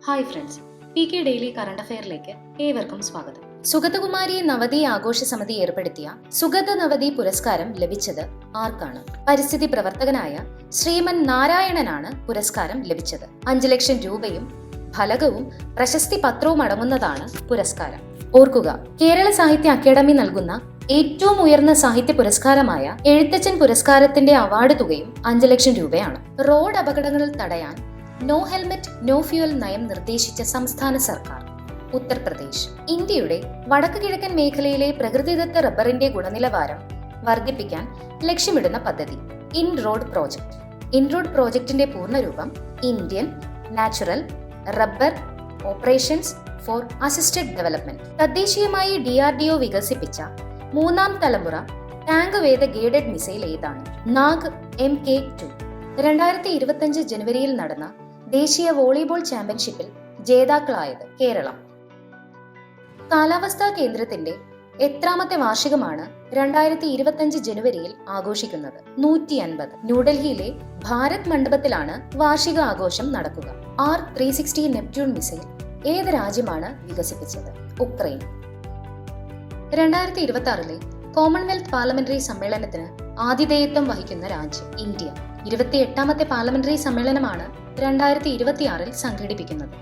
Hi friends, P K daily current അഫെയറിലേക്ക് ഏവർക്കും സ്വാഗതം. സുഗതകുമാരി നവതി ആഘോഷ സമിതി ഏർപ്പെടുത്തിയ സുഗത നവതി പുരസ്കാരം ലഭിച്ചത് ആർക്കാണ്? പരിസ്ഥിതി പ്രവർത്തകനായ ശ്രീമൻ നാരായണനാണ് പുരസ്കാരം ലഭിച്ചത്. 5 ലക്ഷം രൂപയും ഫലകവും പ്രശസ്തി പത്രവും അടങ്ങുന്നതാണ് പുരസ്കാരം. ഓർക്കുക, കേരള സാഹിത്യ അക്കാദമി നൽകുന്ന ഏറ്റവും ഉയർന്ന സാഹിത്യ പുരസ്കാരമായ എഴുത്തച്ഛൻ പുരസ്കാരത്തിന്റെ അവാർഡ് തുകയും 5 ലക്ഷം രൂപയാണ്. റോഡ് അപകടങ്ങൾ തടയാൻ നോ ഹെൽമെറ്റ് നോ ഫ്യൂവൽ നയം നിർദ്ദേശിച്ച സംസ്ഥാന സർക്കാർ ഉത്തർപ്രദേശ്. ഇന്ത്യയുടെ വടക്ക് കിഴക്കൻ മേഖലയിലെ പ്രകൃതിദത്ത റബ്ബറിന്റെ ഗുണനിലവാരം വർദ്ധിപ്പിക്കാൻ ലക്ഷ്യമിടുന്ന പദ്ധതി ഇൻറോഡ് പ്രോജക്ട്. ഇൻറോഡ് പ്രോജക്ടിന്റെ പൂർണ്ണരൂപം Indian natural rubber operations for assisted development. തദ്ദേശീയമായി DRDO വികസിപ്പിച്ച 3ാം തലമുറ ടാങ്ക് വേദ ഗൈഡഡ് മിസൈൽ ഏതാണ്? നാഗ് MK2. 2025 ജനുവരിയിൽ നടന്ന ദേശീയ വോളിബോൾ ചാമ്പ്യൻഷിപ്പിൽ ജേതാക്കളായത് കേരളം. കാലാവസ്ഥാ കേന്ദ്രത്തിന്റെ എത്രാമത്തെ വാർഷികമാണ് 2025 ജനുവരിയിൽ ആഘോഷിക്കുന്നത്? 150. ന്യൂഡൽഹിയിലെ ഭാരത് മണ്ഡപത്തിലാണ് വാർഷിക ആഘോഷം നടക്കുക. R360 നെപ്റ്റ്യൂൺ മിസൈൽ ഏത് രാജ്യമാണ് വികസിപ്പിച്ചത്? ഉക്രൈൻ. 2026 കോമൺവെൽത്ത് പാർലമെന്ററി സമ്മേളനത്തിന് ആതിഥേയത്വം വഹിക്കുന്ന രാജ്യം ഇന്ത്യ. 28ാമത്തെ പാർലമെന്ററി സമ്മേളനമാണ് 2026 സംഘടിപ്പിക്കുന്നത്.